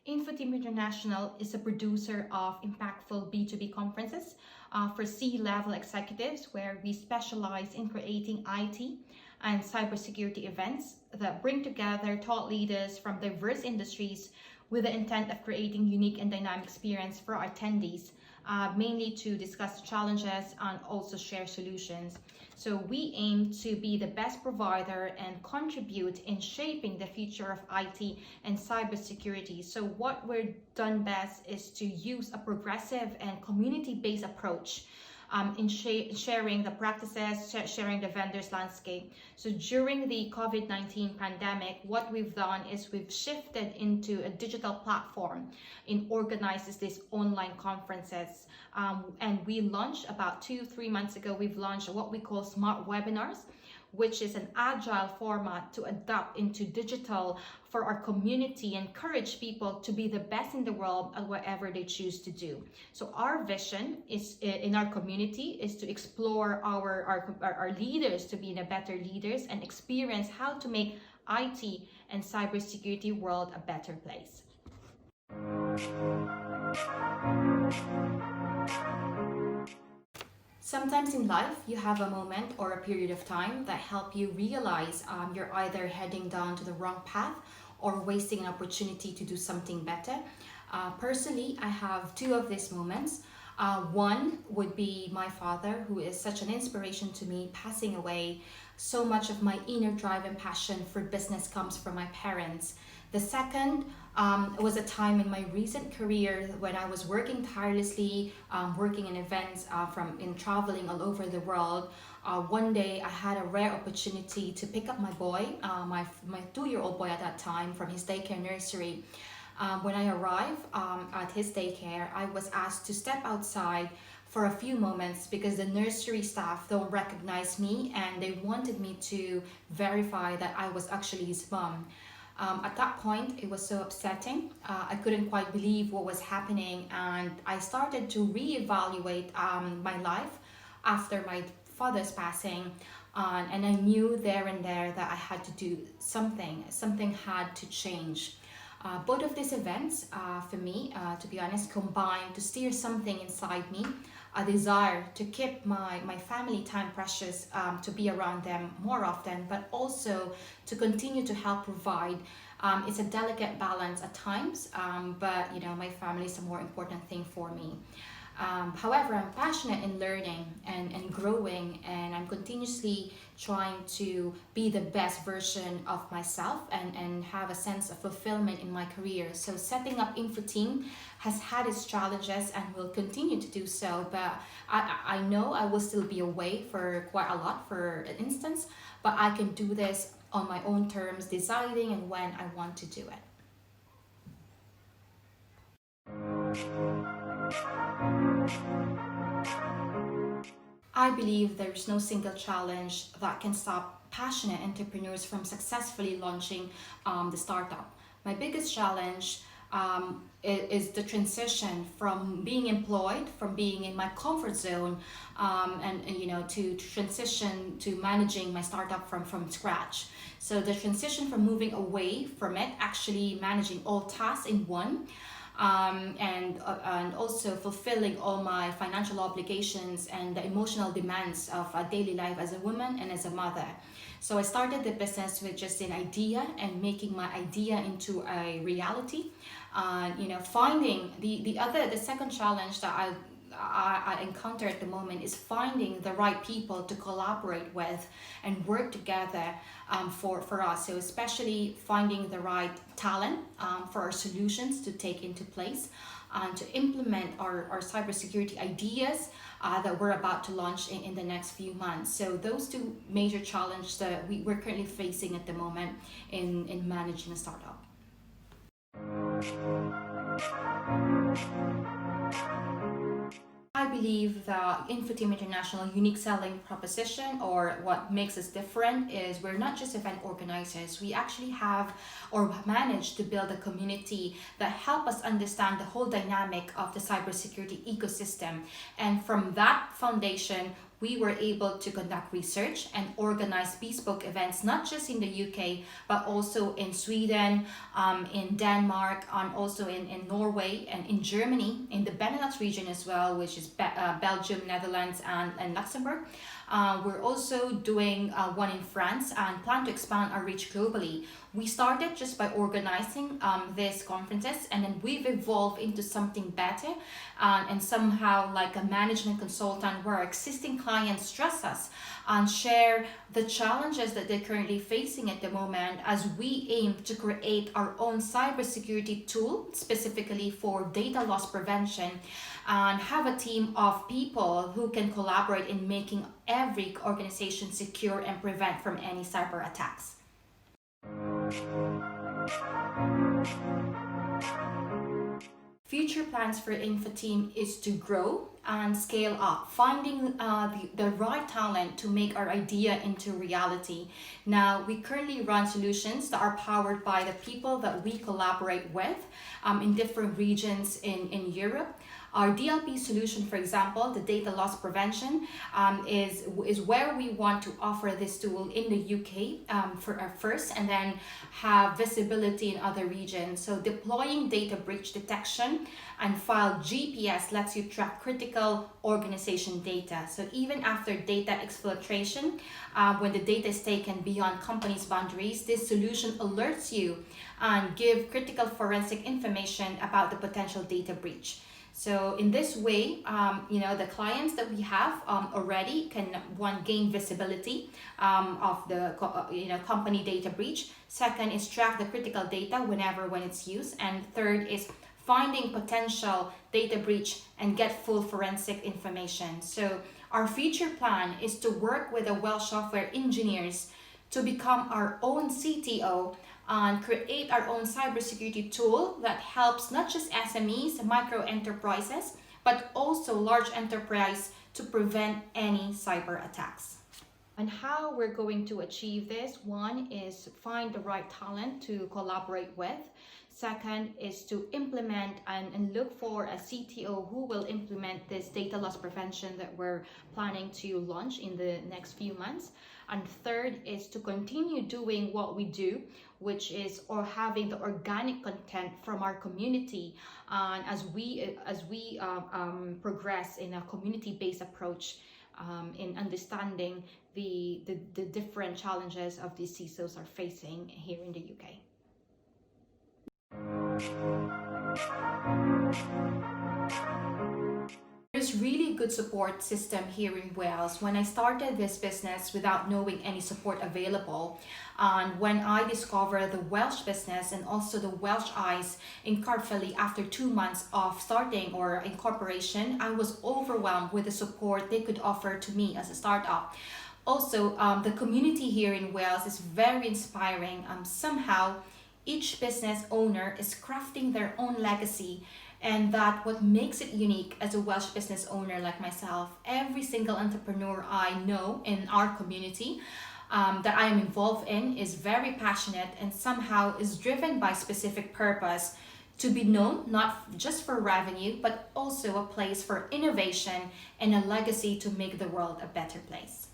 InfoTeam International is a producer of impactful B2B conferences for C-level executives, where we specialize in creating IT and cybersecurity events that bring together thought leaders from diverse industries with the intent of creating unique and dynamic experience for our attendees, mainly to discuss challenges and also share solutions. So we aim to be the best provider and contribute in shaping the future of IT and cybersecurity. So what we're done best is to use a progressive and community-based approach in sharing the practices, sharing the vendors landscape. So during the COVID-19 pandemic, what we've done is we've shifted into a digital platform in organizes these online conferences. And we launched about 2-3 months ago, we've launched what we call smart webinars, which is an agile format to adapt into digital for our community, encourage people to be the best in the world at whatever they choose to do. So our vision is in our community is to explore our leaders to be the better leaders and experience how to make IT and cybersecurity world a better place. Sometimes in life, you have a moment or a period of time that help you realize you're either heading down to the wrong path or wasting an opportunity to do something better. Personally, I have two of these moments. One would be my father, who is such an inspiration to me, passing away. So much of my inner drive and passion for business comes from my parents. The second was a time in my recent career when I was working tirelessly, working in events, in traveling all over the world. One day I had a rare opportunity to pick up my boy, my 2-year-old boy at that time, from his daycare nursery. When I arrived at his daycare, I was asked to step outside for a few moments because the nursery staff don't recognize me and they wanted me to verify that I was actually his mom. At that point, it was so upsetting. I couldn't quite believe what was happening, and I started to reevaluate my life after my father's passing, and I knew there and there that I had to do something. Something had to change. Both of these events, for me, to be honest, combined to steer something inside me, a desire to keep my family time precious, to be around them more often, but also to continue to help provide. It's a delicate balance at times, but my family is a more important thing for me. However, I'm passionate in learning and growing, and I'm continuously trying to be the best version of myself and have a sense of fulfillment in my career. So setting up InfoTeam has had its challenges and will continue to do so, but I know I will still be away for quite a lot, for instance, but I can do this on my own terms, deciding and when I want to do it. I believe there is no single challenge that can stop passionate entrepreneurs from successfully launching the startup. My biggest challenge is the transition from being employed, from being in my comfort zone, and to transition to managing my startup from scratch. So the transition from moving away from it, actually managing all tasks in one, and also fulfilling all my financial obligations and the emotional demands of a daily life as a woman and as a mother. So I started the business with just an idea and making my idea into a reality. Finding the second challenge that I encounter at the moment is finding the right people to collaborate with and work together for us. So especially finding the right talent for our solutions to take into place and to implement our cybersecurity ideas that we're about to launch in the next few months. So those two major challenges that we're currently facing at the moment in managing a startup. I believe the InfoTeam International unique selling proposition, or what makes us different, is we're not just event organizers. We actually have or managed to build a community that help us understand the whole dynamic of the cybersecurity ecosystem. And from that foundation, we were able to conduct research and organize bespoke events, not just in the UK, but also in Sweden, in Denmark, and also in Norway and in Germany, in the Benelux region as well, which is Belgium, Netherlands, and Luxembourg. We're also doing one in France and plan to expand our reach globally. We started just by organizing these conferences, and then we've evolved into something better, and somehow like a management consultant where existing clients trust us and share the challenges that they're currently facing at the moment, as we aim to create our own cybersecurity tool specifically for data loss prevention, and have a team of people who can collaborate in making every organization secure and prevent from any cyber attacks. Future plans for InfoTeam is to grow and scale up, finding the right talent to make our idea into reality. Now, we currently run solutions that are powered by the people that we collaborate with in different regions in Europe. Our DLP solution, for example, the data loss prevention, is where we want to offer this tool in the UK for our first, and then have visibility in other regions. So deploying data breach detection and file GPS lets you track critical organization data. So even after data exfiltration, when the data is taken beyond companies' boundaries, this solution alerts you and give critical forensic information about the potential data breach. So in this way, the clients that we have already can, one, gain visibility of the company data breach. Second is track the critical data when it's used. And third is finding potential data breach and get full forensic information. So our future plan is to work with the Welsh software engineers to become our own CTO and create our own cybersecurity tool that helps not just SMEs, micro enterprises, but also large enterprise to prevent any cyber attacks. And how we're going to achieve this: one is find the right talent to collaborate with. Second is to implement and look for a CTO who will implement this data loss prevention that we're planning to launch in the next few months. And third is to continue doing what we do, which is having the organic content from our community, and as we progress in a community-based approach in understanding the different challenges of these CISOs are facing here in the UK. There's really good support system here in Wales. When I started this business without knowing any support available, and when I discovered the Welsh business and also the Welsh Eyes in Caerphilly after 2 months of starting or incorporation, I was overwhelmed with the support they could offer to me as a startup. Also, the community here in Wales is very inspiring. Somehow, each business owner is crafting their own legacy, and that what makes it unique as a Welsh business owner like myself. Every single entrepreneur I know in our community that I am involved in is very passionate and somehow is driven by specific purpose to be known, not just for revenue, but also a place for innovation and a legacy to make the world a better place.